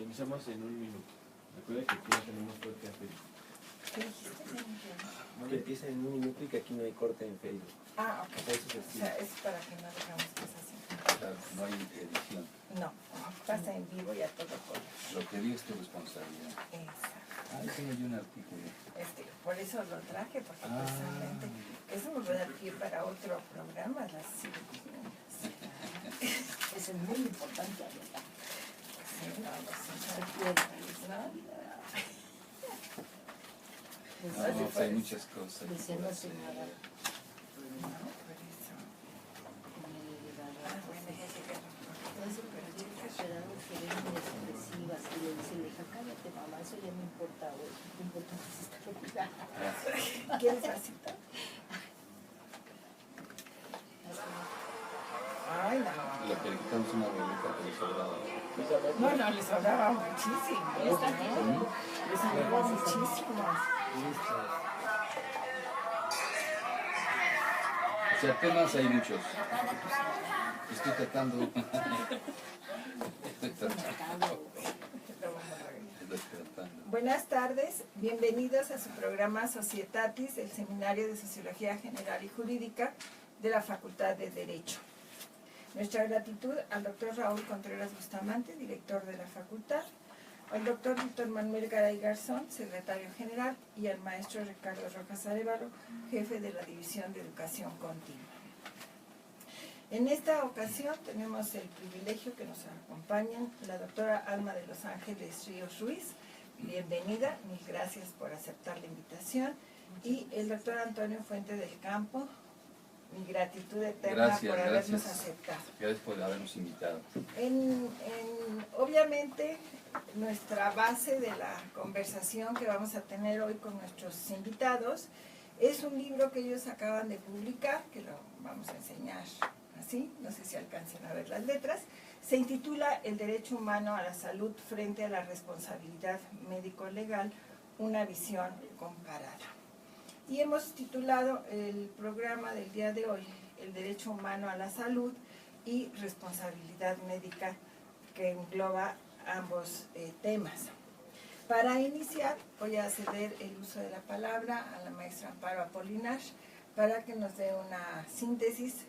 Iniciamos en un minuto. Recuerda que aquí no tenemos corte en Facebook. ¿Qué dijiste? Que empieza en un minuto y que aquí no hay corte en Facebook. Ah, ok. Eso es O sea, es para que no dejamos cosas así. Claro, no hay edición. No, pasa en vivo y a todo color. Lo que digo es tu responsabilidad. Exacto. Ah, tengo yo un artículo. Por eso lo traje, porque precisamente eso nos va a dar pie para otro programa, las cirugías. Eso es muy importante, ¿verdad? Sí, no, No, pues hay muchas cosas. Diciendo sin nada. no, por eso. Eso, pero yo he esperado que ven muy expresivas y le dicen, hija, cállate mamá, eso ya no importa hoy, lo importante es estar ocupada. ¿Quieres vasito? Ay, no. Le quitamos una bolita que le sobraba. No, les sobraba muchísimo. Les sobraba muchísimo. O sea, temas hay muchos. Estoy tratando. Estoy tratando. Buenas tardes, bienvenidos a su programa Societatis del Seminario de Sociología General y Jurídica de la Facultad de Derecho. Nuestra gratitud al doctor Raúl Contreras Bustamante, director de la facultad, al doctor Víctor Manuel Garay Garzón, secretario general, y al maestro Ricardo Rojas Arévalo, jefe de la División de Educación Continua. En esta ocasión tenemos el privilegio que nos acompañen la doctora Alma de los Ángeles Ríos Ruiz, bienvenida, mil gracias por aceptar la invitación, y el doctor Antonio Fuente del Campo, mi gratitud eterna por habernos aceptado. Gracias por habernos invitado. Obviamente, nuestra base de la conversación que vamos a tener hoy con nuestros invitados es un libro que ellos acaban de publicar, que lo vamos a enseñar así, no sé si alcancen a ver las letras. Se intitula El derecho humano a la salud frente a la responsabilidad médico-legal, una visión comparada. Y hemos titulado el programa del día de hoy, El derecho humano a la salud y responsabilidad médica, que engloba ambos temas. Para iniciar, voy a ceder el uso de la palabra a la maestra Amparo Apolinar para que nos dé una síntesis.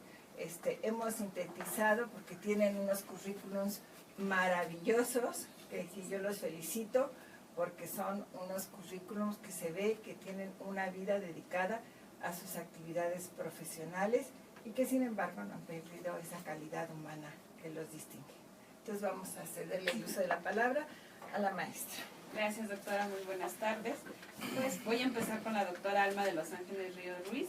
Hemos sintetizado porque tienen unos currículums maravillosos, que yo los felicito, porque son unos currículums que se ve que tienen una vida dedicada a sus actividades profesionales y que sin embargo no han perdido esa calidad humana que los distingue. Entonces vamos a cederle el uso de la palabra a la maestra. Gracias, doctora, muy buenas tardes. Pues voy a empezar con la doctora Alma de los Ángeles Ríos Ruiz.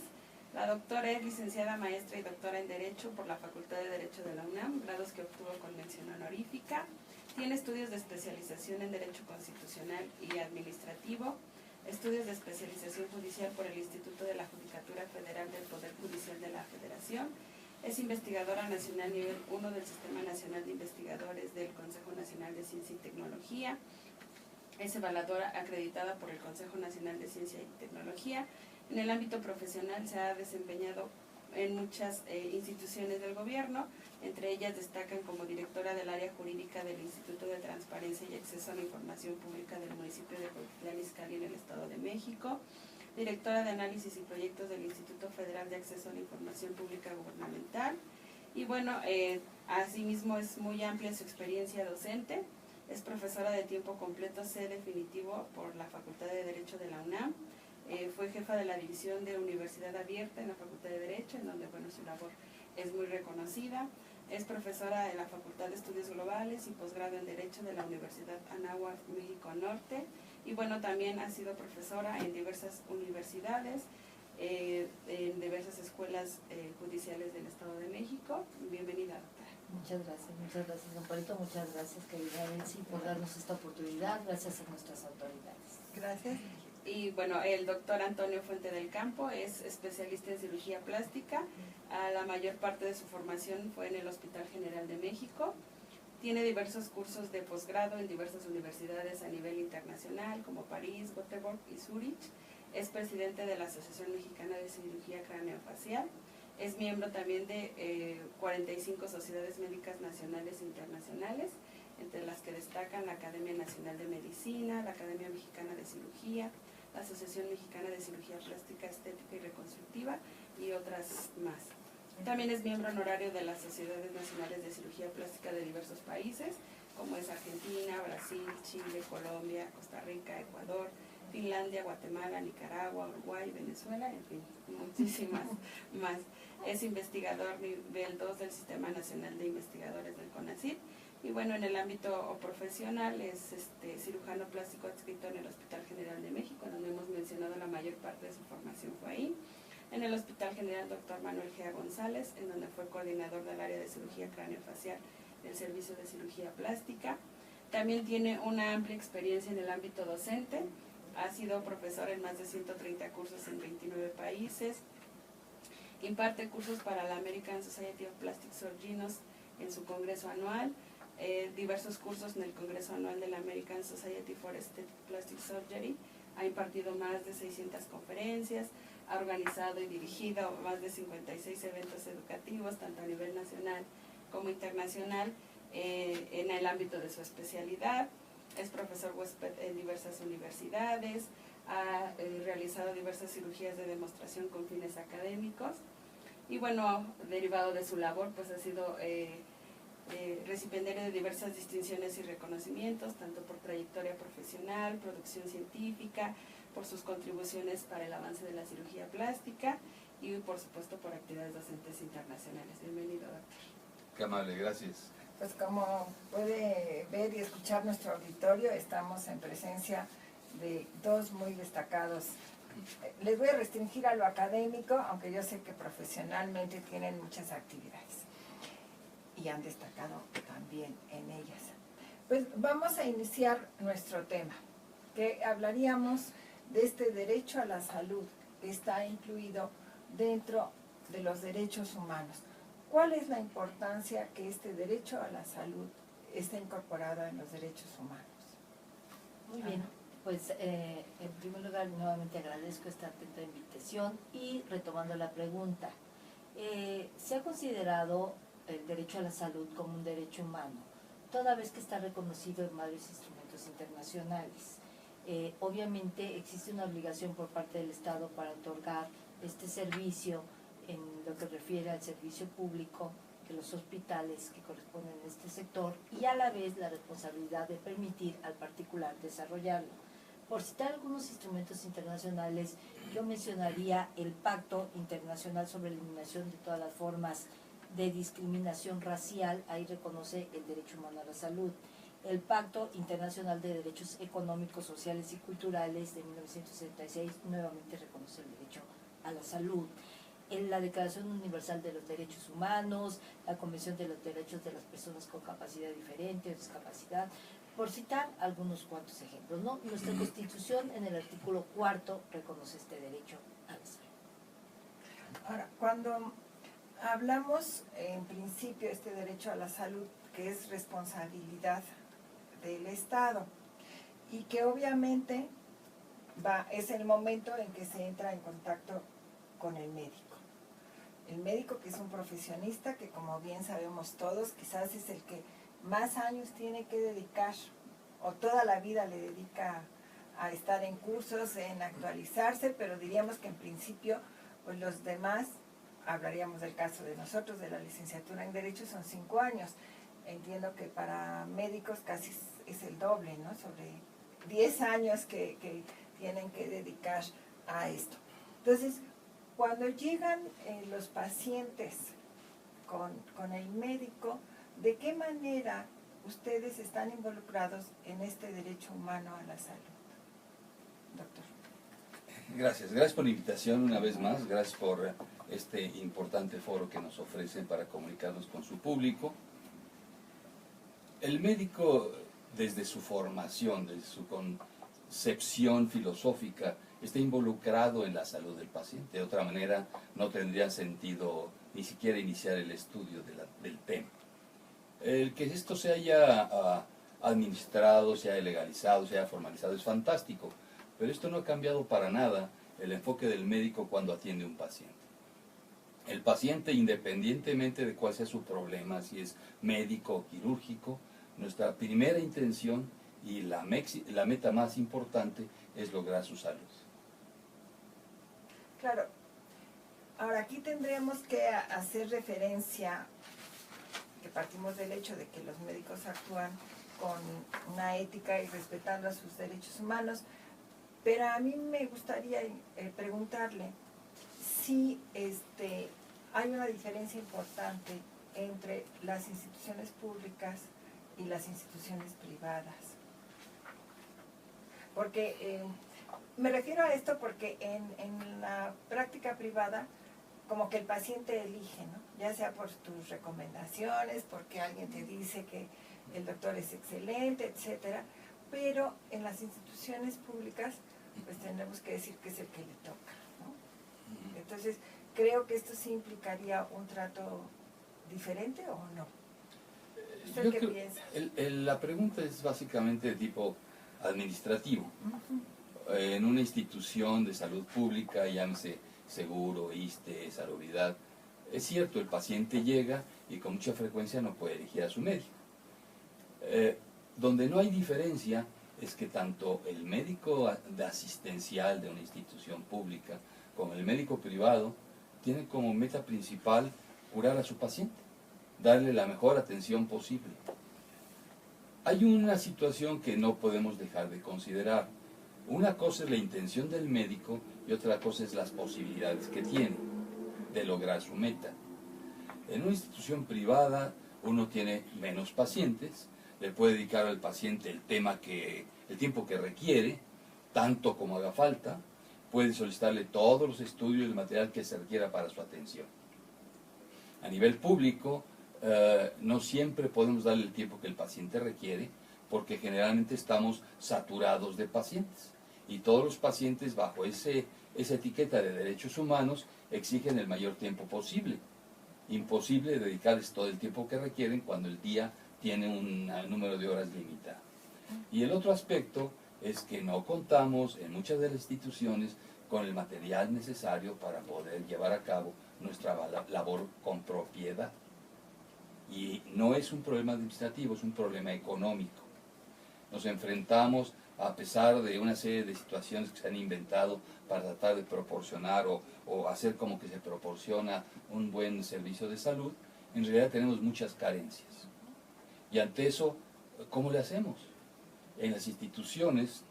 La doctora es licenciada maestra y doctora en Derecho por la Facultad de Derecho de la UNAM, grados que obtuvo con mención honorífica. Tiene estudios de especialización en Derecho Constitucional y Administrativo, estudios de especialización judicial por el Instituto de la Judicatura Federal del Poder Judicial de la Federación. Es investigadora nacional nivel 1 del Sistema Nacional de Investigadores del Consejo Nacional de Ciencia y Tecnología. Es evaluadora acreditada por el Consejo Nacional de Ciencia y Tecnología. En el ámbito profesional se ha desempeñado en muchas instituciones del gobierno, entre ellas destacan como directora del área jurídica del Instituto de Transparencia y Acceso a la Información Pública del municipio de Cuautitlán Izcalli en el Estado de México, directora de análisis y proyectos del Instituto Federal de Acceso a la Información Pública Gubernamental, y bueno, asimismo es muy amplia su experiencia docente. Es profesora de tiempo completo C definitivo por la Facultad de Derecho de la UNAM. Fue jefa de la División de Universidad Abierta en la Facultad de Derecho, en donde bueno, su labor es muy reconocida. Es profesora de la Facultad de Estudios Globales y posgrado en Derecho de la Universidad Anáhuac, México Norte. Y bueno, también ha sido profesora en diversas universidades, en diversas escuelas judiciales del Estado de México. Bienvenida, doctora. Muchas gracias, Amparito, muchas gracias, querida Elsie, por darnos esta oportunidad, gracias a nuestras autoridades. Gracias. Y bueno, el doctor Antonio Fuente del Campo es especialista en cirugía plástica. La mayor parte de su formación fue en el Hospital General de México. Tiene diversos cursos de posgrado en diversas universidades a nivel internacional, como París, Göteborg y Zúrich. Es presidente de la Asociación Mexicana de Cirugía Craneofacial. Es miembro también de 45 sociedades médicas nacionales e internacionales, entre las que destacan la Academia Nacional de Medicina, la Academia Mexicana de Cirugía, la Asociación Mexicana de Cirugía Plástica, Estética y Reconstructiva y otras más. También es miembro honorario de las Sociedades Nacionales de Cirugía Plástica de diversos países, como es Argentina, Brasil, Chile, Colombia, Costa Rica, Ecuador, Finlandia, Guatemala, Nicaragua, Uruguay, Venezuela, en fin, muchísimas más. Es investigador nivel 2 del Sistema Nacional de Investigadores del CONACYT. Y bueno, en el ámbito profesional es cirujano plástico adscrito en el Hospital General de México, donde hemos mencionado la mayor parte de su formación fue ahí. En el Hospital General Dr. Manuel G. González, en donde fue coordinador del área de cirugía craneofacial del Servicio de Cirugía Plástica. También tiene una amplia experiencia en el ámbito docente. Ha sido profesor en más de 130 cursos en 29 países. Imparte cursos para la American Society of Plastic Surgeons en su congreso anual. Diversos cursos en el Congreso Anual de la American Society for Aesthetic Plastic Surgery. Ha impartido más de 600 conferencias, ha organizado y dirigido más de 56 eventos educativos, tanto a nivel nacional como internacional, en el ámbito de su especialidad. Es profesor huésped en diversas universidades, ha realizado diversas cirugías de demostración con fines académicos. Y bueno, derivado de su labor, pues ha sido recipiendario de diversas distinciones y reconocimientos, tanto por trayectoria profesional, producción científica, por sus contribuciones para el avance de la cirugía plástica y por supuesto por actividades docentes internacionales. Bienvenido, doctor. Qué amable, gracias. Pues como puede ver y escuchar nuestro auditorio, estamos en presencia de dos muy destacados. Les voy a restringir a lo académico, aunque yo sé que profesionalmente tienen muchas actividades y han destacado también en ellas. Pues vamos a iniciar nuestro tema, que hablaríamos de este derecho a la salud que está incluido dentro de los derechos humanos. ¿Cuál es la importancia que este derecho a la salud esté incorporado en los derechos humanos? Muy bien, pues en primer lugar nuevamente agradezco esta atenta invitación y retomando la pregunta, ¿se ha considerado el derecho a la salud como un derecho humano, toda vez que está reconocido en varios instrumentos internacionales? Obviamente existe una obligación por parte del Estado para otorgar este servicio en lo que refiere al servicio público de los hospitales que corresponden a este sector y a la vez la responsabilidad de permitir al particular desarrollarlo. Por citar algunos instrumentos internacionales, yo mencionaría el Pacto Internacional sobre la Eliminación de todas las formas de discriminación racial, ahí reconoce el derecho humano a la salud. El Pacto Internacional de Derechos Económicos, Sociales y Culturales de 1966 nuevamente reconoce el derecho a la salud. En la Declaración Universal de los Derechos Humanos, la Convención de los Derechos de las Personas con Capacidad Diferente o Discapacidad, por citar algunos cuantos ejemplos, ¿no? Nuestra Constitución en el artículo 4 reconoce este derecho a la salud. Ahora, cuando hablamos en principio de este derecho a la salud, que es responsabilidad del Estado y que obviamente es el momento en que se entra en contacto con el médico. El médico, que es un profesionista que, como bien sabemos todos, quizás es el que más años tiene que dedicar o toda la vida le dedica a estar en cursos, en actualizarse, pero diríamos que en principio pues los demás, hablaríamos del caso de nosotros, de la licenciatura en Derecho, son 5 años. Entiendo que para médicos casi es el doble, ¿no? Sobre 10 años que tienen que dedicar a esto. Entonces, cuando llegan los pacientes con el médico, ¿de qué manera ustedes están involucrados en este derecho humano a la salud? Doctor. Gracias por la invitación una vez más, gracias por este importante foro que nos ofrecen para comunicarnos con su público. El médico, desde su formación, desde concepción filosófica esté involucrado en la salud del paciente. De otra manera, no tendría sentido ni siquiera iniciar el estudio del tema. El que esto se haya administrado, se haya legalizado, se haya formalizado es fantástico, pero esto no ha cambiado para nada el enfoque del médico cuando atiende a un paciente. El paciente, independientemente de cuál sea su problema, si es médico o quirúrgico, nuestra primera intención y la meta más importante es lograr su salud. Claro. Ahora, aquí tendríamos que hacer referencia, que partimos del hecho de que los médicos actúan con una ética y respetando a sus derechos humanos, pero a mí me gustaría preguntarle si hay una diferencia importante entre las instituciones públicas y las instituciones privadas. Porque me refiero a esto porque en la práctica privada como que el paciente elige, ¿no? Ya sea por tus recomendaciones, porque alguien te dice que el doctor es excelente, etcétera, pero en las instituciones públicas pues tendremos que decir que es el que le toca, ¿no? Entonces, creo que esto sí implicaría un trato diferente o no. ¿Usted qué piensa? La pregunta es básicamente de tipo administrativo. En una institución de salud pública, llámese seguro, ISSSTE, salubridad, es cierto, el paciente llega y con mucha frecuencia no puede elegir a su médico. Donde no hay diferencia es que tanto el médico asistencial de una institución pública como el médico privado tienen como meta principal curar a su paciente, darle la mejor atención posible. Hay una situación que no podemos dejar de considerar. Una cosa es la intención del médico y otra cosa es las posibilidades que tiene de lograr su meta. En una institución privada uno tiene menos pacientes, le puede dedicar al paciente el tiempo que requiere, tanto como haga falta, puede solicitarle todos los estudios y el material que se requiera para su atención. A nivel público, no siempre podemos darle el tiempo que el paciente requiere, porque generalmente estamos saturados de pacientes. Y todos los pacientes bajo esa etiqueta de derechos humanos exigen el mayor tiempo posible. Imposible dedicarles todo el tiempo que requieren cuando el día tiene un número de horas limitado. Y el otro aspecto es que no contamos en muchas de las instituciones con el material necesario para poder llevar a cabo nuestra labor con propiedad. Y no es un problema administrativo, es un problema económico. Nos enfrentamos, a pesar de una serie de situaciones que se han inventado para tratar de proporcionar o hacer como que se proporciona un buen servicio de salud, en realidad tenemos muchas carencias. Y ante eso, ¿cómo le hacemos? En las instituciones,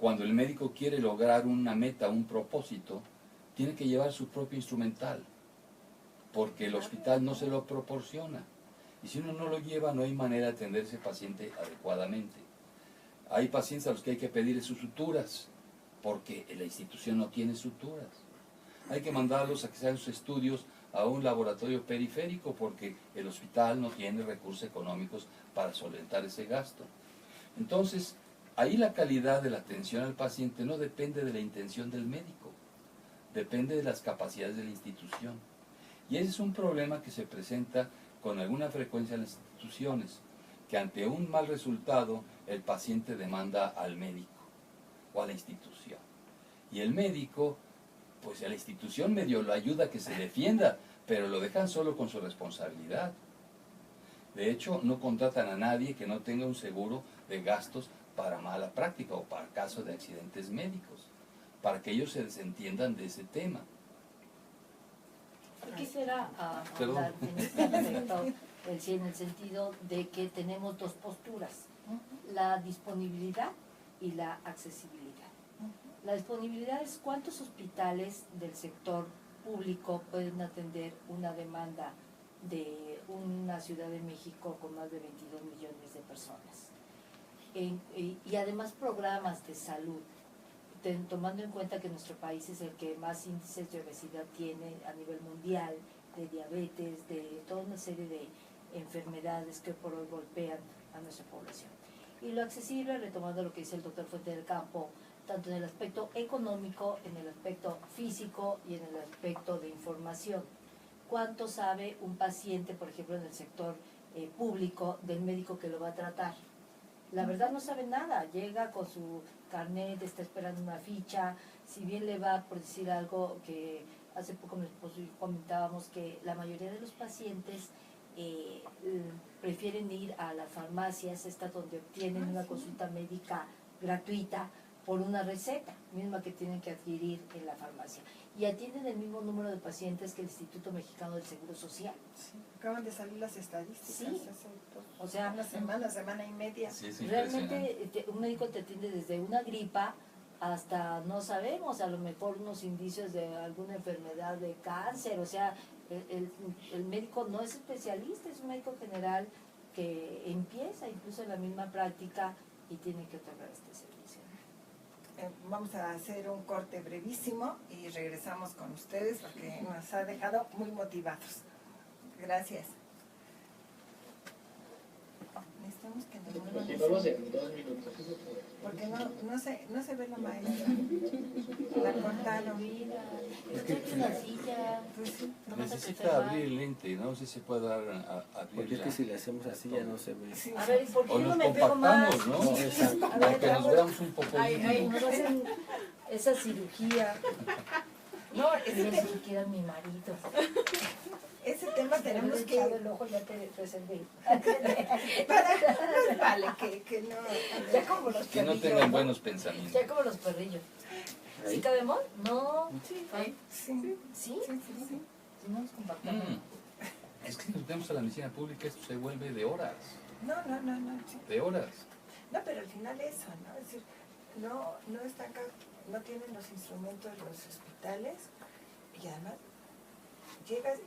cuando el médico quiere lograr una meta, un propósito, tiene que llevar su propio instrumental, porque el hospital no se lo proporciona. Y si uno no lo lleva, no hay manera de atender a ese paciente adecuadamente. Hay pacientes a los que hay que pedirles sus suturas, porque la institución no tiene suturas. Hay que mandarlos a que se hagan sus estudios a un laboratorio periférico, porque el hospital no tiene recursos económicos para solventar ese gasto. Entonces, ahí la calidad de la atención al paciente no depende de la intención del médico, depende de las capacidades de la institución. Y ese es un problema que se presenta con alguna frecuencia en las instituciones, que ante un mal resultado el paciente demanda al médico o a la institución. Y el médico, pues a la institución medio lo ayuda a que se defienda, pero lo dejan solo con su responsabilidad. De hecho, no contratan a nadie que no tenga un seguro de gastos para mala práctica o para casos de accidentes médicos, para que ellos se desentiendan de ese tema. Yo quisiera hablar en este aspecto, en el sentido de que tenemos dos posturas, la disponibilidad y la accesibilidad. La disponibilidad es cuántos hospitales del sector público pueden atender una demanda de una Ciudad de México con más de 22 millones de personas. Y además programas de salud, tomando en cuenta que nuestro país es el que más índices de obesidad tiene a nivel mundial, de diabetes, de toda una serie de enfermedades que por hoy golpean a nuestra población. y lo accesible, retomando lo que dice el doctor Fuente del Campo, tanto en el aspecto económico, en el aspecto físico y en el aspecto de información. ¿Cuánto sabe un paciente, por ejemplo, en el sector público, del médico que lo va a tratar? La verdad no sabe nada, llega con su carnet, está esperando una ficha, si bien le va por decir algo que hace poco mi esposo y yo comentábamos que la mayoría de los pacientes prefieren ir a las farmacias, estas donde obtienen una consulta médica gratuita por una receta, misma que tienen que adquirir en la farmacia. Y atienden el mismo número de pacientes que el Instituto Mexicano del Seguro Social. Sí, acaban de salir las estadísticas. Sí. Hace O sea, una semana y media. Sí, es impresionante. realmente un médico te atiende desde una gripa hasta, no sabemos, a lo mejor unos indicios de alguna enfermedad de cáncer. O sea, el médico no es especialista, es un médico general que empieza incluso en la misma práctica y tiene que otorgar este servicio. Vamos a hacer un corte brevísimo y regresamos con ustedes porque nos ha dejado muy motivados. Gracias. Necesitamos que nos muevan. Continuamos en 2 minutos. Porque no se ve la maestra. La cortaron. Es que una silla. Pues sí. Necesita abrir el lente, no sé si se puede dar a Porque es abrirla. que si le hacemos así ya no se ve. Sí. A ver, ¿por qué O yo no nos me pego más? compactamos, ¿no? Exacto. A ver, Para que nos vamos. veamos un poco. Nos hacen esa cirugía. No, Yo ni siquiera mi marido. ese tema tenemos Te he que... echado el ojo, ya te reservé. Más vale que no... Ya como los Que no perrillos. tengan buenos pensamientos. Ya como los perrillos. ¿Sí Ahí. cabemos? No. Sí, Ay, sí, ¿sí? sí, sí, sí. Si no nos compactamos. Es que si nos vemos a la medicina pública, esto se vuelve de horas. No, sí. De horas. No, pero al final eso, ¿no? Es decir, no están, no tienen los instrumentos los hospitales y además llegas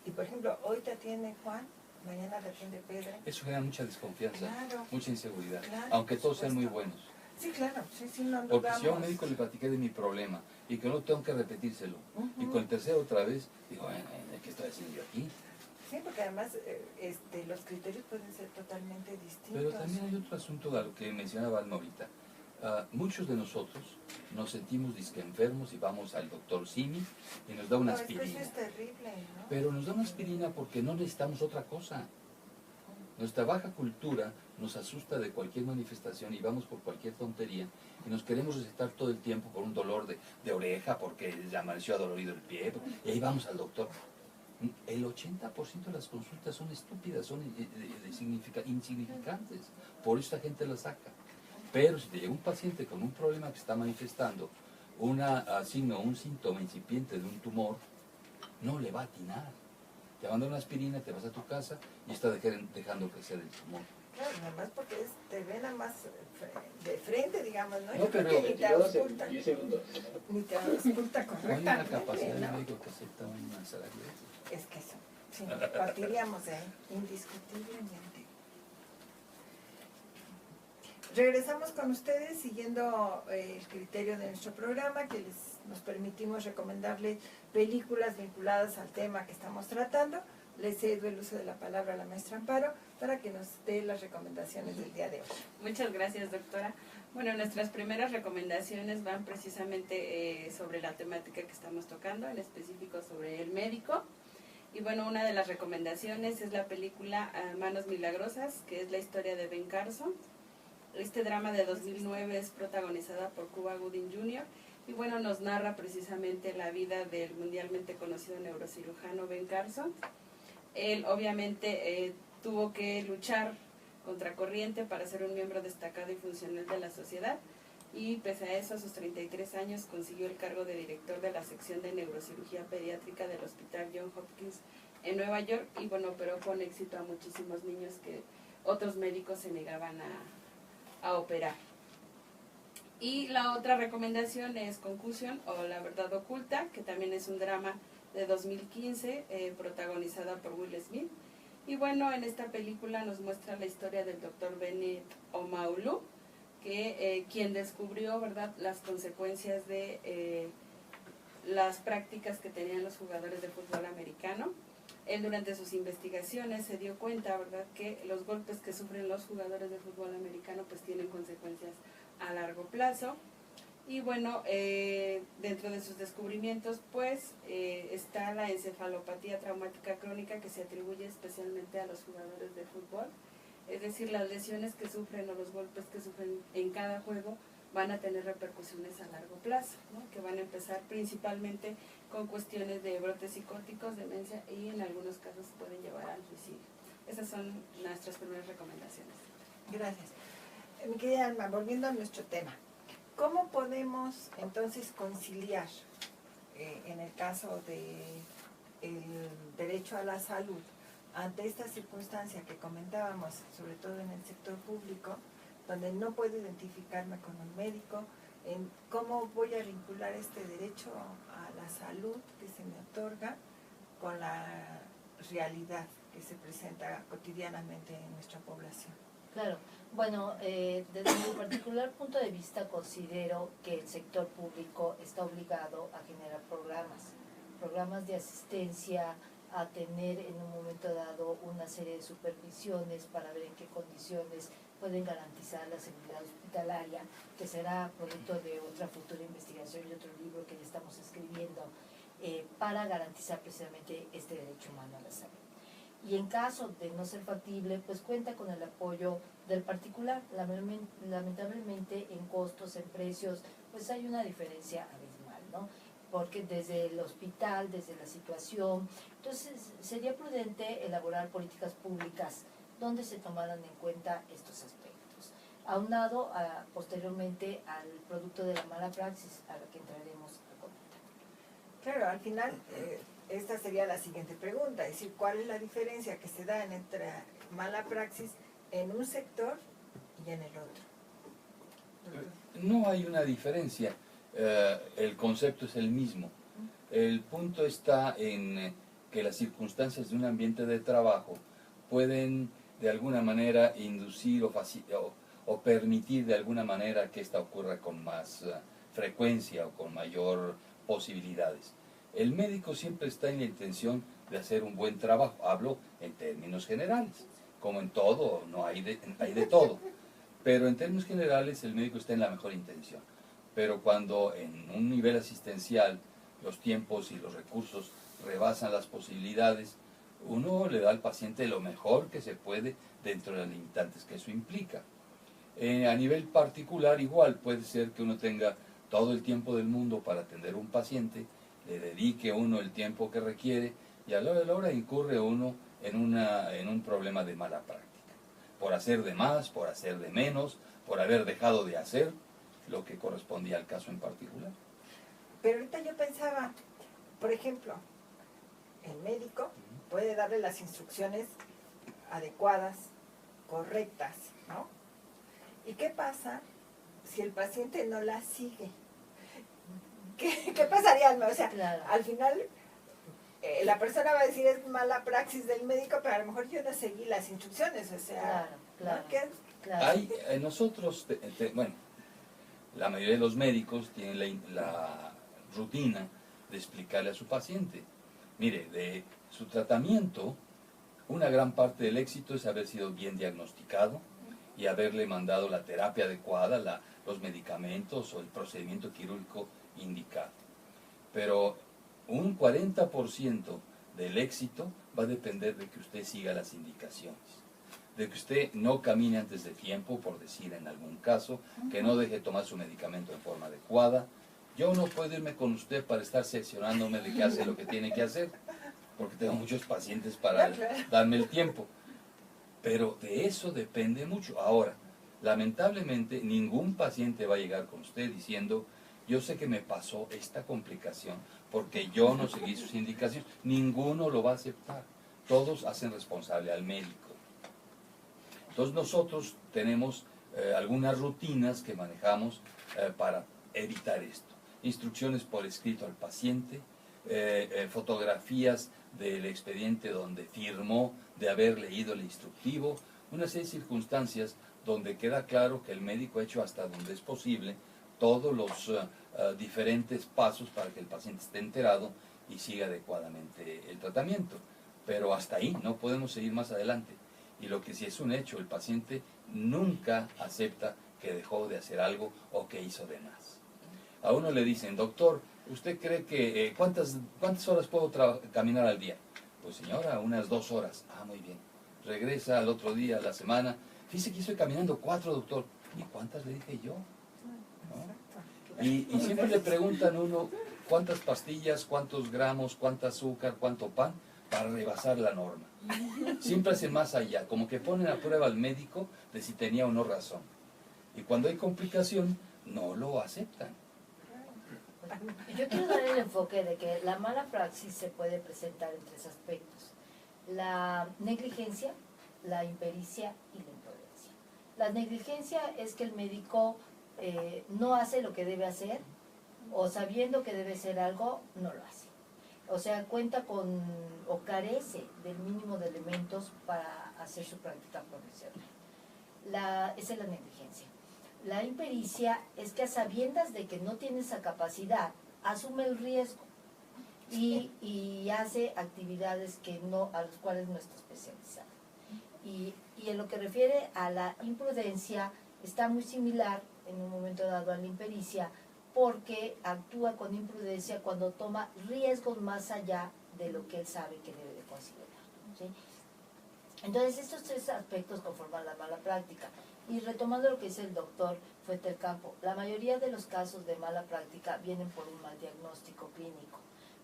y por ejemplo, hoy te atiende Juan, mañana te atiende Pedro. Eso genera mucha desconfianza, Claro. mucha inseguridad, Claro, aunque por todos sean muy supuesto. buenos. Sí, claro, sí, no Porque si a un dudamos. médico le platiqué de mi problema y que no tengo que repetírselo, y Ujú. con el tercero otra vez, digo, bueno, ¿qué estoy haciendo yo aquí? Sí, porque además los criterios pueden ser totalmente distintos. Pero también hay otro asunto de lo que mencionaba Alma ahorita. Muchos de nosotros nos sentimos disque enfermos y vamos al doctor Simi y nos da una No, es que eso aspirina. es terrible, ¿no? Pero nos da una aspirina porque no necesitamos otra cosa. Nuestra baja cultura nos asusta de cualquier manifestación y vamos por cualquier tontería y nos queremos recetar todo el tiempo por un dolor de oreja porque ya amaneció adolorido el pie y ahí vamos al doctor. El 80% de las consultas son estúpidas, son insignificantes, por eso esta gente las saca. Pero si te llega un paciente con un problema que está manifestando un síntoma incipiente de un tumor, no le va a atinar. Te manda una aspirina, te vas a tu casa y está dejando crecer el tumor. Claro, nada más porque te ven nada más de frente, digamos, ¿no? No, Yo creo pero- que ni te 22 en auscultan, 10 segundos. ni te ausculta ¿Cuál es la correctamente, capacidad del ¿no? médico que acepta una salario? Es que eso, sí, partiríamos de ahí, indiscutiblemente. Regresamos con ustedes siguiendo el criterio de nuestro programa, que nos permitimos recomendarles películas vinculadas al tema que estamos tratando. Les cedo el uso de la palabra a la maestra Amparo para que nos dé las recomendaciones del día de hoy. Muchas gracias, doctora. Bueno, nuestras primeras recomendaciones van precisamente sobre la temática que estamos tocando, en específico sobre el médico. Y bueno, una de las recomendaciones es la película Manos Milagrosas, que es la historia de Ben Carson. Este drama de 2009 es protagonizada por Cuba Gooding Jr. y bueno, nos narra precisamente la vida del mundialmente conocido neurocirujano Ben Carson. Él obviamente tuvo que luchar contra corriente para ser un miembro destacado y funcional de la sociedad y pese a eso, a sus 33 años consiguió el cargo de director de la sección de neurocirugía pediátrica del Hospital Johns Hopkins en Nueva York y bueno, operó con éxito a muchísimos niños que otros médicos se negaban a operar. Y la otra recomendación es Concussion o La Verdad Oculta, que también es un drama de 2015 protagonizada por Will Smith. Y bueno, en esta película nos muestra la historia del doctor Bennett Omalu, que quien descubrió, ¿verdad?, las consecuencias de las prácticas que tenían los jugadores de fútbol americano. Él durante sus investigaciones se dio cuenta, ¿verdad?, que los golpes que sufren los jugadores de fútbol americano pues tienen consecuencias a largo plazo. Y bueno, dentro de sus descubrimientos pues está la encefalopatía traumática crónica, que se atribuye especialmente a los jugadores de fútbol. Es decir, las lesiones que sufren o los golpes que sufren en cada juego van a tener repercusiones a largo plazo, ¿no?, que van a empezar principalmente con cuestiones de brotes psicóticos, demencia, y en algunos casos pueden llevar al suicidio. Esas son nuestras primeras recomendaciones. Gracias. Mi querida Alma, volviendo a nuestro tema, ¿cómo podemos entonces conciliar, en el caso del derecho a la salud, ante esta circunstancia que comentábamos, sobre todo en el sector público, donde no puedo identificarme con un médico, en cómo voy a vincular este derecho a la salud que se me otorga con la realidad que se presenta cotidianamente en nuestra población? Claro, bueno, desde mi particular punto de vista considero que el sector público está obligado a generar programas de asistencia, a tener en un momento dado una serie de supervisiones para ver en qué condiciones pueden garantizar la seguridad hospitalaria, que será producto de otra futura investigación y otro libro que ya estamos escribiendo, para garantizar precisamente este derecho humano a la salud. Y en caso de no ser factible, pues cuenta con el apoyo del particular. Lamentablemente en costos, en precios, pues hay una diferencia abismal, ¿no? Porque desde el hospital, desde la situación, entonces sería prudente elaborar políticas públicas donde se tomaran en cuenta estos aspectos, aunado posteriormente al producto de la mala praxis, a la que entraremos a comentar. Claro, al final, esta sería la siguiente pregunta, es decir, ¿cuál es la diferencia que se da entre mala praxis en un sector y en el otro? No hay una diferencia, el concepto es el mismo. El punto está en que las circunstancias de un ambiente de trabajo pueden de alguna manera inducir o permitir de alguna manera que esta ocurra con más frecuencia o con mayor posibilidades. El médico siempre está en la intención de hacer un buen trabajo, hablo en términos generales, como en todo, no hay de todo, pero en términos generales el médico está en la mejor intención. Pero cuando en un nivel asistencial los tiempos y los recursos rebasan las posibilidades, uno le da al paciente lo mejor que se puede dentro de las limitantes que eso implica. A nivel particular igual, puede ser que uno tenga todo el tiempo del mundo para atender a un paciente, le dedique uno el tiempo que requiere y a la hora incurre uno en un problema de mala práctica. Por hacer de más, por hacer de menos, por haber dejado de hacer lo que correspondía al caso en particular. Pero ahorita yo pensaba, por ejemplo, el médico puede darle las instrucciones adecuadas, correctas, ¿no? ¿Y qué pasa si el paciente no las sigue? ¿Qué pasaría? O sea, Claro. al final la persona va a decir es mala praxis del médico, pero a lo mejor yo no seguí las instrucciones, o sea, Claro, ¿no? ¿Qué? claro. Nosotros, bueno, la mayoría de los médicos tienen la rutina de explicarle a su paciente, mire, de su tratamiento, una gran parte del éxito es haber sido bien diagnosticado y haberle mandado la terapia adecuada, los medicamentos o el procedimiento quirúrgico indicado. Pero un 40% del éxito va a depender de que usted siga las indicaciones, de que usted no camine antes de tiempo, por decir en algún caso, que no deje tomar su medicamento en forma adecuada. Yo no puedo irme con usted para estar seccionándome de que hace lo que tiene que hacer, porque tengo muchos pacientes para darme el tiempo. Pero de eso depende mucho. Ahora, lamentablemente, ningún paciente va a llegar con usted diciendo, yo sé que me pasó esta complicación porque yo no seguí sus indicaciones. Ninguno lo va a aceptar. Todos hacen responsable al médico. Entonces nosotros tenemos algunas rutinas que manejamos para evitar esto. Instrucciones por escrito al paciente, fotografías del expediente donde firmó de haber leído el instructivo, una serie de circunstancias donde queda claro que el médico ha hecho hasta donde es posible todos los diferentes pasos para que el paciente esté enterado y siga adecuadamente el tratamiento. pero hasta ahí, no podemos seguir más adelante. Y lo que sí es un hecho, el paciente nunca acepta que dejó de hacer algo o que hizo de más. A uno le dicen, doctor, ¿usted cree que cuántas horas puedo caminar al día? Pues señora, unas 2 horas. Ah, muy bien. Regresa al otro día, a la semana. Fíjese que estoy caminando 4, doctor. ¿Y cuántas le dije yo? ¿No? Y siempre le preguntan a uno cuántas pastillas, cuántos gramos, cuánto azúcar, cuánto pan para rebasar la norma. Siempre hacen más allá, como que ponen a prueba al médico de si tenía o no razón. Y cuando hay complicación, no lo aceptan. Yo quiero dar el enfoque de que la mala praxis se puede presentar en 3 aspectos: la negligencia, la impericia y la imprudencia. La negligencia es que el médico no hace lo que debe hacer, o sabiendo que debe hacer algo, no lo hace. O sea, cuenta con o carece del mínimo de elementos para hacer su práctica profesional. Esa es la negligencia. La impericia es que a sabiendas de que no tiene esa capacidad, asume el riesgo y hace actividades a las cuales no está especializado. Y en lo que refiere a la imprudencia, está muy similar en un momento dado a la impericia, porque actúa con imprudencia cuando toma riesgos más allá de lo que él sabe que debe de considerar, ¿sí? Entonces, estos 3 aspectos conforman la mala práctica. Y retomando lo que dice el doctor Fuentelcampo, la mayoría de los casos de mala práctica vienen por un mal diagnóstico clínico,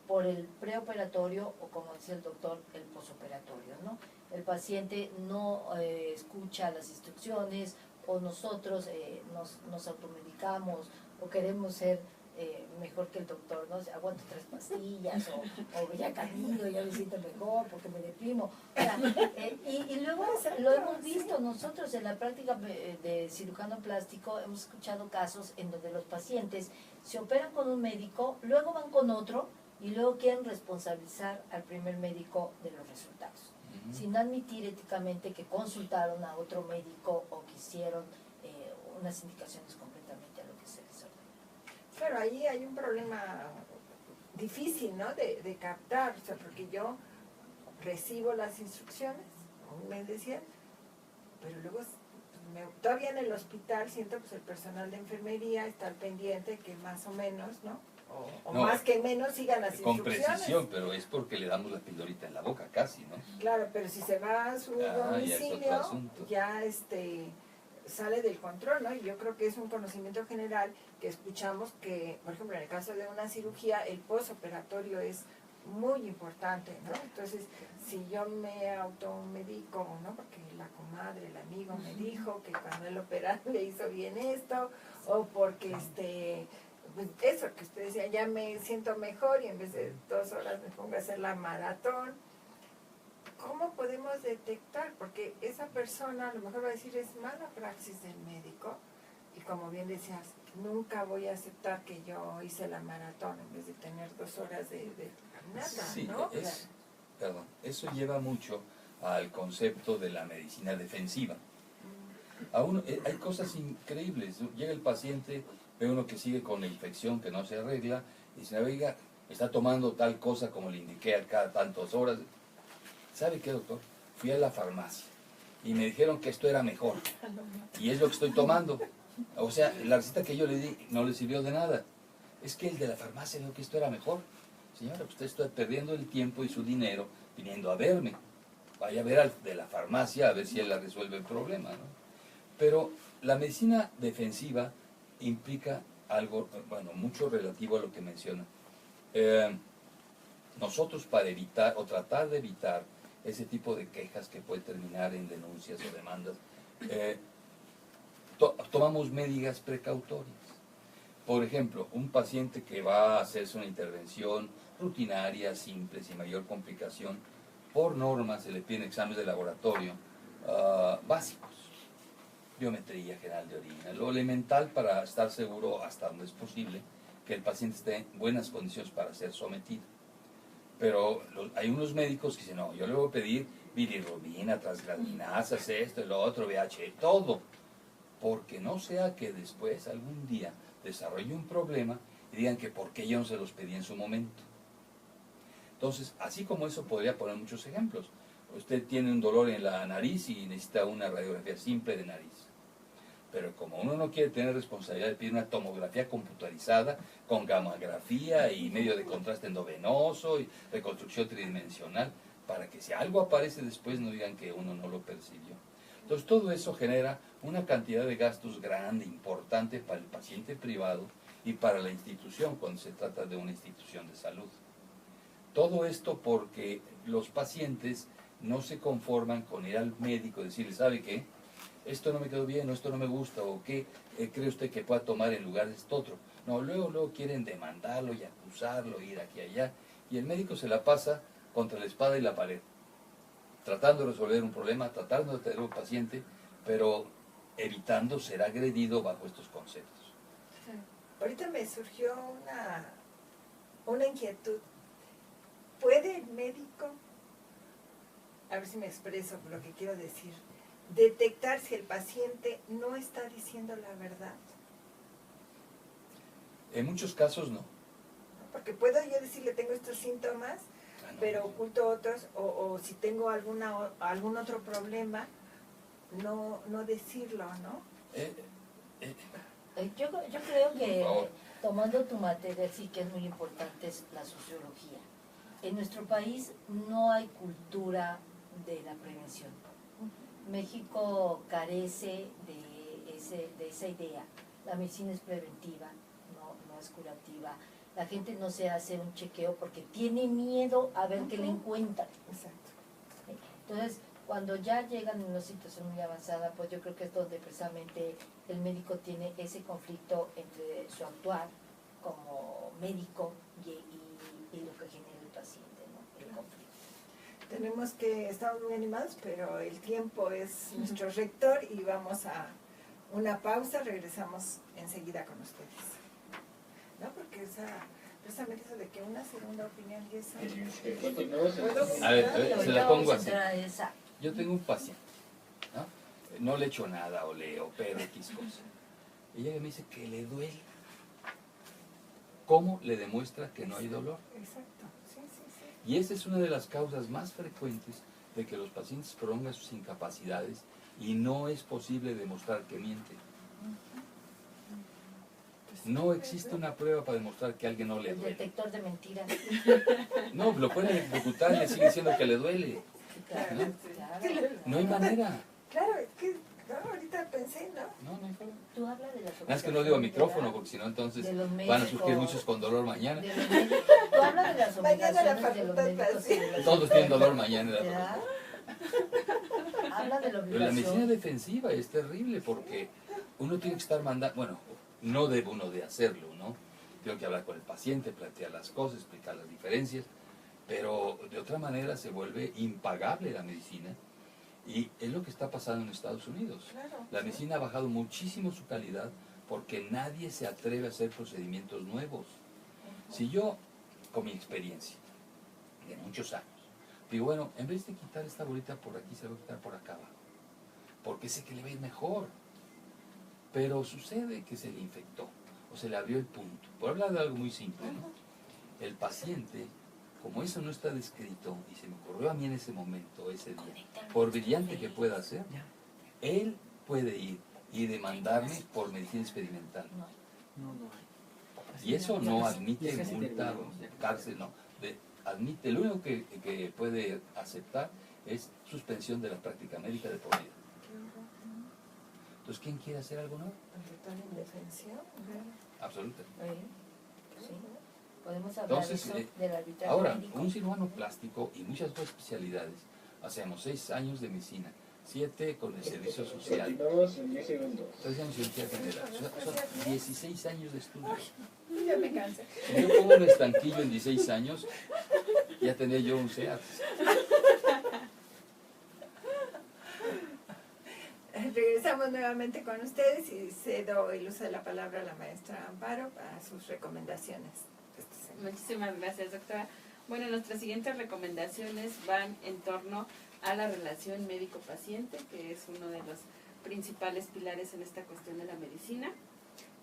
por el preoperatorio o, como decía el doctor, el posoperatorio, ¿no? El paciente no escucha las instrucciones, o nosotros nos automedicamos o queremos ser mejor que el doctor, ¿no? Aguanto 3 pastillas o ya camino, ya me siento mejor porque me deprimo. O sea, y luego lo hemos visto nosotros en la práctica de cirujano plástico, hemos escuchado casos en donde los pacientes se operan con un médico, luego van con otro y luego quieren responsabilizar al primer médico de los resultados, sin admitir éticamente que consultaron a otro médico o que hicieron unas indicaciones completamente a lo que se les ordenó. Claro, ahí hay un problema difícil, ¿no? De captar, o sea, porque yo recibo las instrucciones, como me decían, pero luego todavía en el hospital siento pues el personal de enfermería está al pendiente que más o menos, ¿no? O No, más que menos sigan las con instrucciones. precisión, pero es porque le damos la pildorita en la boca casi, ¿no? Claro, pero si se va a su domicilio, ya es otro asunto. ya sale del control, ¿no? Y yo creo que es un conocimiento general que escuchamos que, por ejemplo, en el caso de una cirugía, el postoperatorio es muy importante, ¿no? Entonces, si yo me automedico, ¿no? Porque la comadre, el amigo me dijo que cuando él operaron le hizo bien esto, o porque pues eso que usted decía, ya me siento mejor y en vez de 2 horas me pongo a hacer la maratón. ¿Cómo podemos detectar? Porque esa persona a lo mejor va a decir es mala praxis del médico y como bien decías, nunca voy a aceptar que yo hice la maratón en vez de tener 2 horas de caminata, Sí, ¿no? eso lleva mucho al concepto de la medicina defensiva. Hay cosas increíbles. Llega el paciente, ve uno que sigue con la infección que no se arregla, y dice, oiga, está tomando tal cosa como le indiqué a cada tantas horas. ¿Sabe qué, doctor? Fui a la farmacia y me dijeron que esto era mejor. Y es lo que estoy tomando. O sea, la receta que yo le di no le sirvió de nada. Es que el de la farmacia dijo que esto era mejor. Señora, usted está perdiendo el tiempo y su dinero viniendo a verme. Vaya a ver al de la farmacia a ver si él la resuelve el problema, ¿no? Pero la medicina defensiva implica algo, bueno, mucho relativo a lo que menciona. Nosotros para evitar o tratar de evitar ese tipo de quejas que puede terminar en denuncias o demandas, tomamos medidas precautorias. Por ejemplo, un paciente que va a hacerse una intervención rutinaria, simple, sin mayor complicación, por norma se le piden exámenes de laboratorio básicos, biometría general de orina, lo elemental para estar seguro hasta donde es posible que el paciente esté en buenas condiciones para ser sometido. Pero hay unos médicos que dicen, no, yo le voy a pedir bilirrubina, transglutaminasas, esto, lo otro, VH, todo, porque no sea que después, algún día, desarrolle un problema y digan que por qué yo no se los pedí en su momento. Entonces, así como eso, podría poner muchos ejemplos. Usted tiene un dolor en la nariz y necesita una radiografía simple de nariz. Pero como uno no quiere tener responsabilidad de pedir una tomografía computarizada con gamografía y medio de contraste endovenoso y reconstrucción tridimensional, para que si algo aparece después no digan que uno no lo percibió. Entonces todo eso genera una cantidad de gastos grande, importante para el paciente privado y para la institución cuando se trata de una institución de salud. Todo esto porque los pacientes no se conforman con ir al médico y decirle, ¿sabe qué? Esto no me quedó bien, o esto no me gusta, o qué cree usted que pueda tomar en lugar de esto otro. No, luego quieren demandarlo y acusarlo, ir aquí y allá, y el médico se la pasa contra la espada y la pared, tratando de resolver un problema, tratando de tener un paciente, pero evitando ser agredido bajo estos conceptos. Ahorita me surgió una inquietud. ¿Puede el médico, a ver si me expreso lo que quiero decir, detectar si el paciente no está diciendo la verdad? En muchos casos no. Porque puedo yo decirle, tengo estos síntomas, pero oculto otros, o si tengo algún otro problema, no decirlo, ¿no? Yo creo que, tomando tu materia, sí que es muy importante es la sociología. En nuestro país no hay cultura de la prevención. México carece de esa idea. La medicina es preventiva, no es curativa. La gente no se hace un chequeo porque tiene miedo a ver qué le encuentran. Exacto. Entonces, cuando ya llegan en una situación muy avanzada, pues yo creo que es donde precisamente el médico tiene ese conflicto entre su actuar como médico y lo que genera el paciente, ¿no? El conflicto. Estamos muy animados, pero el tiempo es nuestro rector y vamos a una pausa, regresamos enseguida con ustedes. ¿No? Porque precisamente eso de que una segunda opinión y eso... A ver, se la pongo así. Esa. Yo tengo un paciente, ¿no? No le echo nada o le opero X cosa. Ella me dice que le duele. ¿Cómo le demuestra que no hay dolor? Exacto, sí. Y esa es una de las causas más frecuentes de que los pacientes prolongan sus incapacidades y no es posible demostrar que mienten. No existe una prueba para demostrar que a alguien no le El duele. detector de mentiras. No, lo pueden ejecutar y le sigue diciendo que le duele. Claro, ¿No? claro. No hay manera. Claro, es que ahorita pensé, ¿no? No hay forma. Tú hablas de la Nada más que no digo a micrófono, porque si no entonces van a surgir muchos con dolor mañana. Tú hablas de las Mañana la obligaciones de los facultad médicos casi. y de los Todos tienen dolor mañana. ¿verdad? Habla de la Pero la medicina obligación. defensiva es terrible porque uno tiene que estar mandando, bueno, no debe uno de hacerlo, ¿no? Tengo que hablar con el paciente, plantear las cosas, explicar las diferencias, pero de otra manera se vuelve impagable la medicina y es lo que está pasando en Estados Unidos. Claro. La medicina ha bajado muchísimo su calidad porque nadie se atreve a hacer procedimientos nuevos. Si yo, con mi experiencia de muchos años, digo, bueno, en vez de quitar esta bolita por aquí, se la voy a quitar por acá abajo, porque sé que le va a ir mejor. Pero sucede que se le infectó o se le abrió el punto. Por hablar de algo muy simple, ¿no? El paciente, como eso no está descrito, y se me ocurrió a mí en ese momento, ese día, por brillante que pueda ser, él puede ir y demandarme por medicina experimental. Y eso no admite multa o cárcel, no. Admite, lo único que puede aceptar es suspensión de la práctica médica de por vida. Entonces, ¿quién quiere hacer algo nuevo? Total indefensión. Absoluta. Sí. Podemos hablar Entonces, de eso, del arbitraje ahora, médico. un cirujano plástico y muchas otras especialidades, hacemos 6 años de medicina, 7 con el servicio social, 3 años de cirugía general, son 16 años de estudio. Ya me cansé. Si yo pongo un estanquillo en 16 años, ya tendría yo un SEAT. Regresamos nuevamente con ustedes y cedo el uso de la palabra a la maestra Amparo para sus recomendaciones. Muchísimas gracias, doctora. Bueno, nuestras siguientes recomendaciones van en torno a la relación médico-paciente, que es uno de los principales pilares en esta cuestión de la medicina.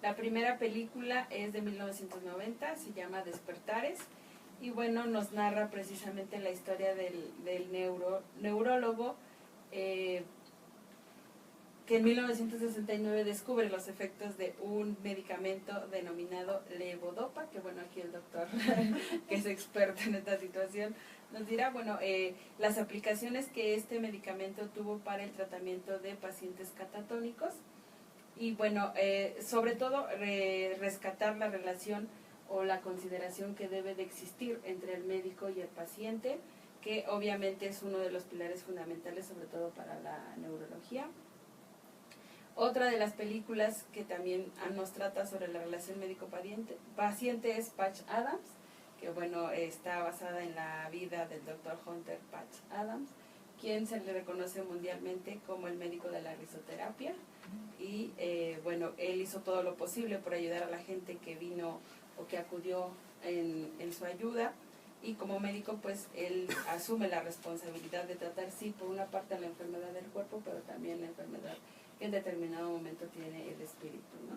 La primera película es de 1990, se llama Despertares. y bueno, nos narra precisamente la historia del neurólogo que en 1969 descubre los efectos de un medicamento denominado levodopa, que bueno, aquí el doctor que es experto en esta situación nos dirá, bueno, las aplicaciones que este medicamento tuvo para el tratamiento de pacientes catatónicos y bueno, sobre todo rescatar la relación o la consideración que debe de existir entre el médico y el paciente, que obviamente es uno de los pilares fundamentales, sobre todo para la neurología. Otra de las películas que también nos trata sobre la relación médico-paciente es Patch Adams, que bueno, está basada en la vida del Dr. Hunter Patch Adams, quien se le reconoce mundialmente como el médico de la risoterapia. Y bueno, él hizo todo lo posible por ayudar a la gente que vino o que acudió en su ayuda. Y como médico, pues él asume la responsabilidad de tratar, sí, por una parte la enfermedad del cuerpo, pero también la enfermedad que en determinado momento tiene el espíritu, ¿no?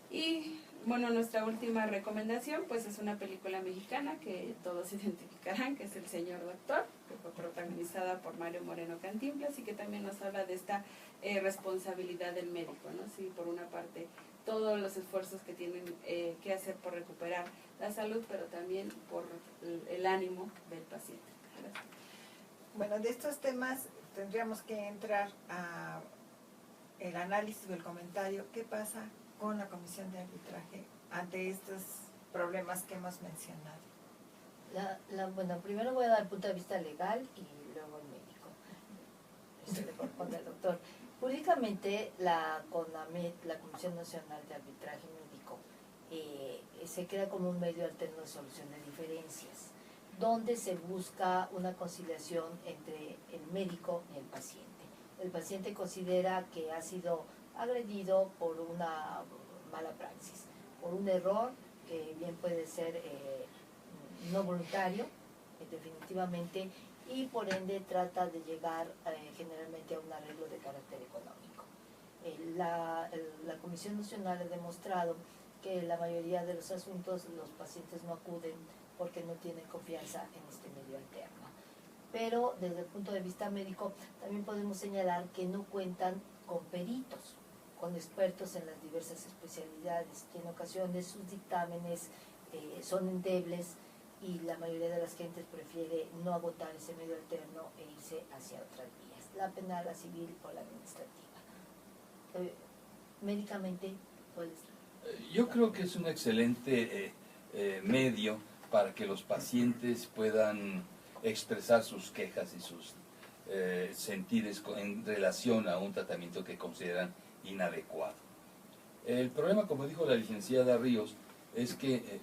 Y bueno, nuestra última recomendación pues es una película mexicana que todos identificarán, que es El Señor Doctor, que fue protagonizada por Mario Moreno Cantinflas y que también nos habla de esta responsabilidad del médico, ¿no? Sí, por una parte todos los esfuerzos que tienen que hacer por recuperar la salud, pero también por el ánimo del paciente. Gracias. Bueno, de estos temas tendríamos que entrar a el análisis o el comentario. ¿Qué pasa con la comisión de arbitraje ante estos problemas que hemos mencionado? Bueno, primero voy a dar el punto de vista legal y luego el médico. Esto le corresponde al doctor. Jurídicamente, la CONAMED, la Comisión Nacional de Arbitraje Médico, se crea como un medio alterno de solución de diferencias, donde se busca una conciliación entre el médico y el paciente. El paciente considera que ha sido agredido por una mala praxis, por un error que bien puede ser no voluntario, definitivamente, y por ende trata de llegar generalmente a un arreglo de carácter económico. La Comisión Nacional ha demostrado que la mayoría de los asuntos los pacientes no acuden porque no tienen confianza en este medio alterno. Pero desde el punto de vista médico también podemos señalar que no cuentan con peritos, con expertos en las diversas especialidades, que en ocasiones sus dictámenes son endebles y la mayoría de las gentes prefiere no agotar ese medio alterno e irse hacia otras vías, la penal, la civil o la administrativa. Médicamente, pues... Yo creo que es un excelente medio para que los pacientes puedan expresar sus quejas y sus sentires en relación a un tratamiento que consideran inadecuado. El problema, como dijo la licenciada Ríos, es que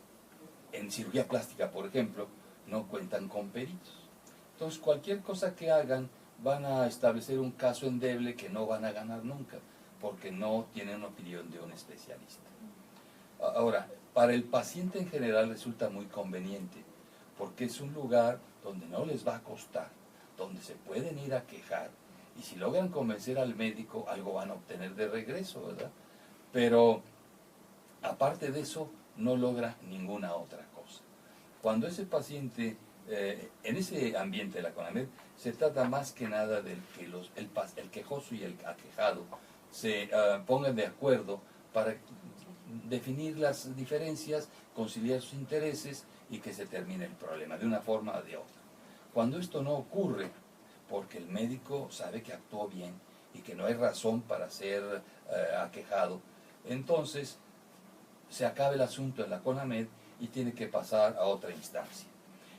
en cirugía plástica, por ejemplo, no cuentan con peritos. Entonces, cualquier cosa que hagan van a establecer un caso endeble que no van a ganar nunca, porque no tienen una opinión de un especialista. Ahora, para el paciente en general resulta muy conveniente, porque es un lugar donde no les va a costar, donde se pueden ir a quejar, y si logran convencer al médico, algo van a obtener de regreso, ¿verdad? Pero, aparte de eso, no logra ninguna otra cosa. Cuando ese paciente, en ese ambiente de la CONAMED, se trata más que nada de que el quejoso y el aquejado se pongan de acuerdo para definir las diferencias, conciliar sus intereses y que se termine el problema de una forma o de otra. Cuando esto no ocurre, porque el médico sabe que actuó bien y que no hay razón para ser aquejado, entonces se acaba el asunto en la CONAMED y tiene que pasar a otra instancia.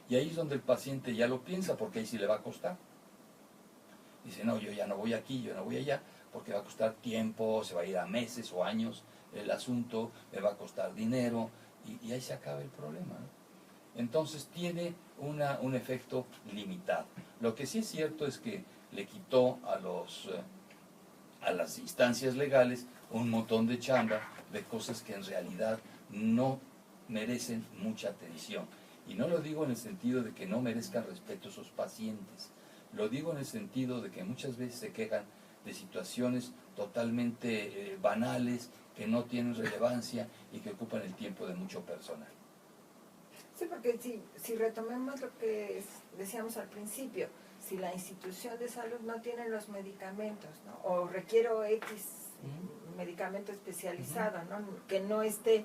Y ahí es donde el paciente ya lo piensa, porque ahí sí le va a costar. Dice, no, yo ya no voy aquí, yo no voy allá, porque va a costar tiempo, se va a ir a meses o años el asunto, me va a costar dinero, y ahí se acaba el problema, ¿no? Entonces tiene un efecto limitado. Lo que sí es cierto es que le quitó a las instancias legales un montón de chamba de cosas que en realidad no merecen mucha atención. Y no lo digo en el sentido de que no merezcan respeto a sus pacientes. Lo digo en el sentido de que muchas veces se quejan de situaciones totalmente banales, que no tienen relevancia y que ocupan el tiempo de mucho personal. Sí, porque si retomemos lo que decíamos al principio, si la institución de salud no tiene los medicamentos, ¿no? O requiero X medicamento especializado, ¿no? Que no esté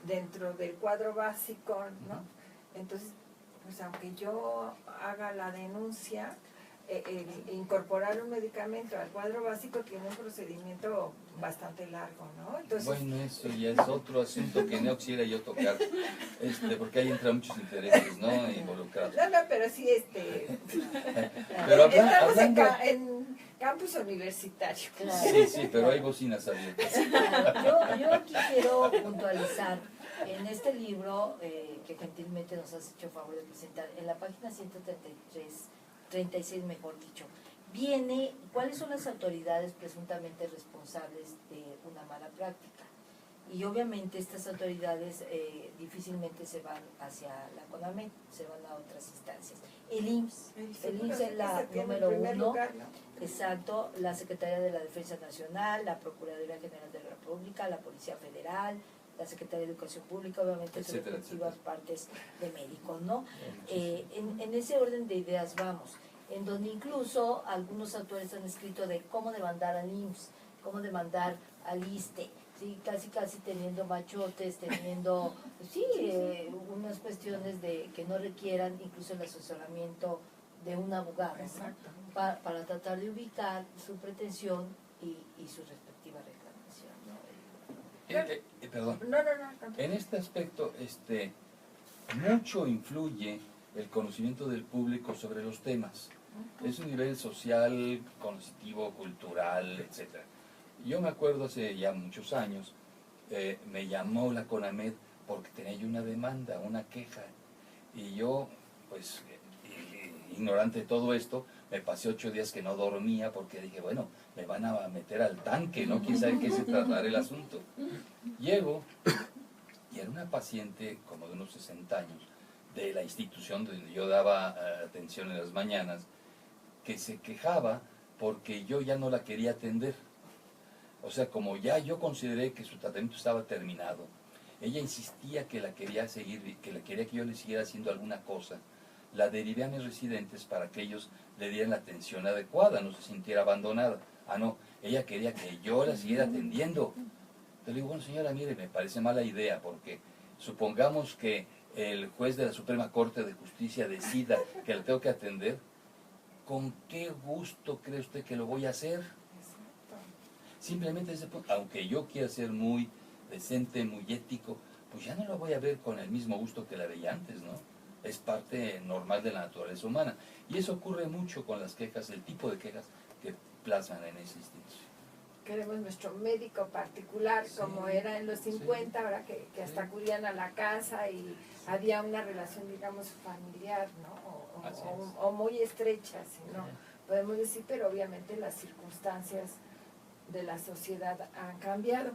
dentro del cuadro básico, ¿no? Entonces, pues aunque yo haga la denuncia, incorporar un medicamento al cuadro básico tiene un procedimiento bastante largo, ¿no? Entonces, bueno, eso ya es otro asunto que no quisiera yo tocar, porque ahí entran muchos intereses, ¿no? Involucrados. no, pero sí, Pero estamos hablando... en campus universitario. Claro. Sí, pero hay bocinas abiertas. Yo aquí quiero puntualizar en este libro que gentilmente nos has hecho favor de presentar, en la página 136 mejor dicho, viene cuáles son las autoridades presuntamente responsables de una mala práctica. Y obviamente estas autoridades difícilmente se van hacia la CONAMED, se van a otras instancias. El IMSS es la número uno, lugar, ¿no? exacto, la Secretaría de la Defensa Nacional, la Procuraduría General de la República, la Policía Federal, la Secretaría de Educación Pública, obviamente sus respectivas partes de médicos, ¿no? En ese orden de ideas vamos, en donde incluso algunos autores han escrito de cómo demandar al IMSS, cómo demandar al ISSSTE, ¿sí? Casi teniendo machotes, teniendo, unas cuestiones de que no requieran incluso el asesoramiento de un abogado, ¿no? Para tratar de ubicar su pretensión y su respectiva reclamación, ¿no? Perdón. No. En este aspecto, mucho influye el conocimiento del público sobre los temas. Es un nivel social, cognitivo, cultural, etc. Yo me acuerdo hace ya muchos años, me llamó la CONAMED porque tenía yo una demanda, una queja, y yo, pues, ignorante de todo esto, me pasé 8 días que no dormía porque dije, bueno, me van a meter al tanque, ¿no? ¿Quién sabe qué se tratará el asunto? Llego y era una paciente como de unos 60 años de la institución donde yo daba atención en las mañanas, que se quejaba porque yo ya no la quería atender. O sea, como ya yo consideré que su tratamiento estaba terminado, ella insistía que la quería seguir, que quería que yo le siguiera haciendo alguna cosa. La derivé a mis residentes para que ellos le dieran la atención adecuada, no se sintiera abandonada. Ah, no, ella quería que yo la siguiera atendiendo. Entonces le digo, bueno señora, mire, me parece mala idea, porque supongamos que el juez de la Suprema Corte de Justicia decida que la tengo que atender, ¿con qué gusto cree usted que lo voy a hacer? Simplemente ese punto, aunque yo quiera ser muy decente, muy ético, pues ya no lo voy a ver con el mismo gusto que la veía antes, ¿no? Es parte normal de la naturaleza humana. Y eso ocurre mucho con las quejas, el tipo de quejas que plasman en esa institución. Queremos nuestro médico particular, como era en los 50, ahora que hasta acudían a la casa y había una relación, digamos, familiar, ¿no? O muy estrecha, si no podemos decir, pero obviamente las circunstancias de la sociedad han cambiado.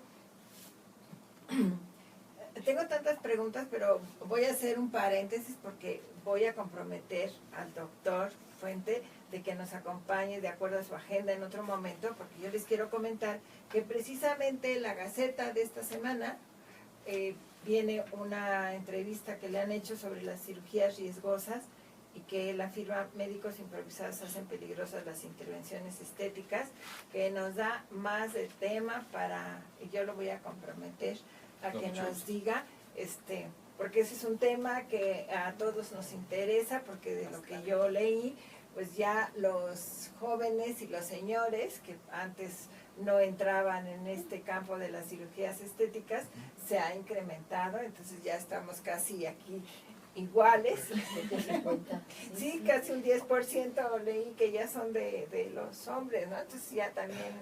Tengo tantas preguntas, pero voy a hacer un paréntesis porque voy a comprometer al doctor Fuente de que nos acompañe de acuerdo a su agenda en otro momento, porque yo les quiero comentar que precisamente la Gaceta de esta semana viene una entrevista que le han hecho sobre las cirugías riesgosas y que él afirma médicos improvisados hacen peligrosas las intervenciones estéticas, que nos da más de tema para, y yo lo voy a comprometer a que nos diga, porque ese es un tema que a todos nos interesa, porque de lo que yo leí, pues ya los jóvenes y los señores que antes no entraban en este campo de las cirugías estéticas, se ha incrementado, entonces ya estamos casi aquí iguales. Sí, casi un 10% leí que ya son de los hombres, ¿no? Entonces ya también,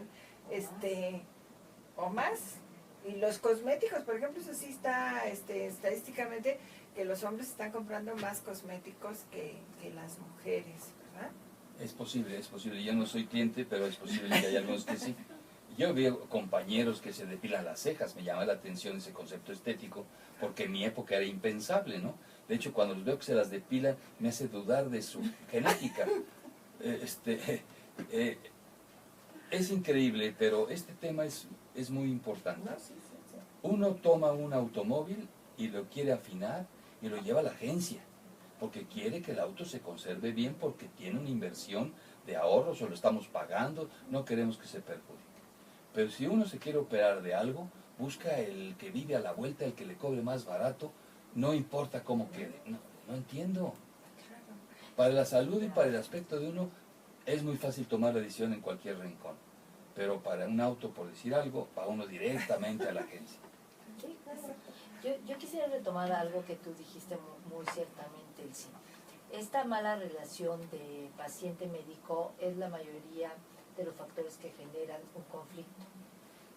o más. Y los cosméticos, por ejemplo, eso sí está estadísticamente que los hombres están comprando más cosméticos que las mujeres, ¿verdad? Es posible. Yo no soy cliente, pero es posible que haya algunos que sí. Yo veo compañeros que se depilan las cejas, me llama la atención ese concepto estético, porque en mi época era impensable, ¿no? De hecho, cuando los veo que se las depilan, me hace dudar de su genética. Es increíble, pero este tema es muy importante. Uno toma un automóvil y lo quiere afinar y lo lleva a la agencia, porque quiere que el auto se conserve bien, porque tiene una inversión de ahorros o lo estamos pagando, no queremos que se perjudique. Pero si uno se quiere operar de algo, busca el que vive a la vuelta, el que le cobre más barato, no importa cómo quede. No entiendo. Para la salud y para el aspecto de uno, es muy fácil tomar la decisión en cualquier rincón. Pero para un auto, por decir algo, va uno directamente a la agencia. Sí, claro. Yo quisiera retomar algo que tú dijiste muy ciertamente, Elsie. Esta mala relación de paciente-médico es la mayoría de los factores que generan un conflicto.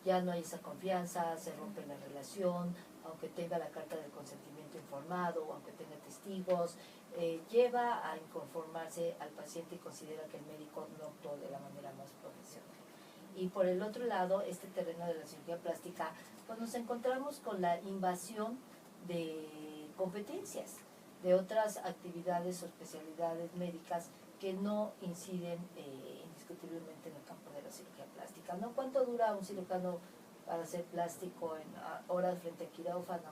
Ya no hay esa confianza, se rompe la relación, aunque tenga la carta de consentimiento informado o aunque tenga testigos, lleva a inconformarse al paciente y considera que el médico no actuó de la manera más profesional. Y por el otro lado, este terreno de la cirugía plástica, pues nos encontramos con la invasión de competencias, de otras actividades o especialidades médicas que no inciden indiscutiblemente en el campo de la cirugía plástica, ¿no? ¿Cuánto dura un cirujano para hacer plástico en horas frente al quirófano?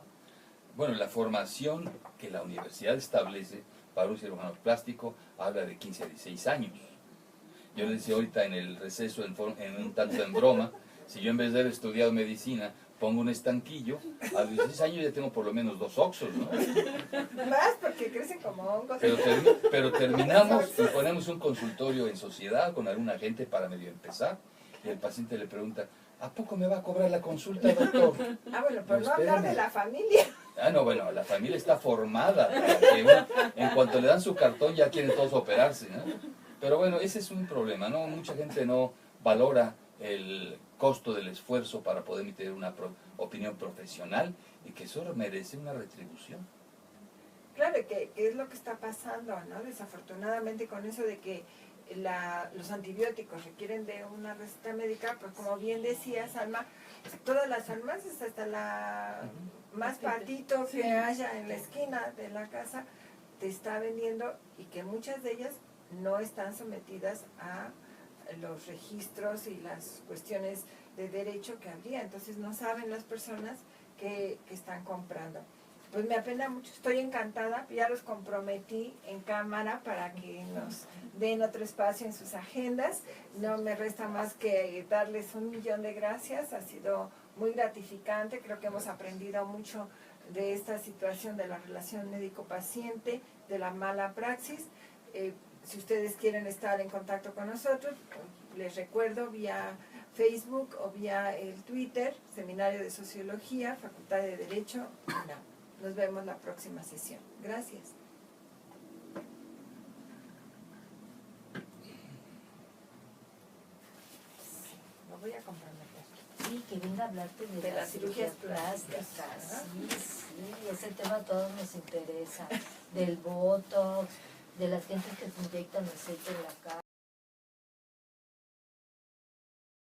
Bueno, la formación que la universidad establece para un cirujano plástico habla de 15 a 16 años. Yo les decía ahorita en el receso, en un tanto en broma, si yo en vez de haber estudiado medicina pongo un estanquillo, a los 16 años ya tengo por lo menos 2 oxos, ¿no? Más porque crecen como hongos. Pero terminamos y ponemos un consultorio en sociedad con alguna gente para medio empezar, y el paciente le pregunta, ¿a poco me va a cobrar la consulta, doctor? Ah, bueno, pero no hablar espérame. de la familia. Ah, no, bueno, la familia está formada, para que uno, en cuanto le dan su cartón ya quieren todos operarse, ¿no? Pero bueno, ese es un problema, ¿no? Mucha gente no valora el costo del esfuerzo para poder emitir una opinión profesional y que eso merece una retribución. Claro, que es lo que está pasando, ¿no? Desafortunadamente con eso de que los antibióticos requieren de una receta médica, pues como bien decías, Alma, todas las farmacias, hasta la más patito que haya en la esquina de la casa, te está vendiendo, y que muchas de ellas no están sometidas a los registros y las cuestiones de derecho que habría. Entonces no saben las personas que están comprando. Pues me apena mucho, estoy encantada, ya los comprometí en cámara para que nos den otro espacio en sus agendas. No me resta más que darles 1.000.000 de gracias, ha sido muy gratificante, creo que hemos aprendido mucho de esta situación de la relación médico-paciente, de la mala praxis. Si ustedes quieren estar en contacto con nosotros, les recuerdo vía Facebook o vía el Twitter, Seminario de Sociología, Facultad de Derecho, UNAM. Nos vemos la próxima sesión. Gracias. Lo voy a comprometer. Sí, que venga a hablarte de las cirugías plásticas. plásticas, Sí, ese tema a todos nos interesa. Del botox, de las gentes que se inyectan aceite en la cara.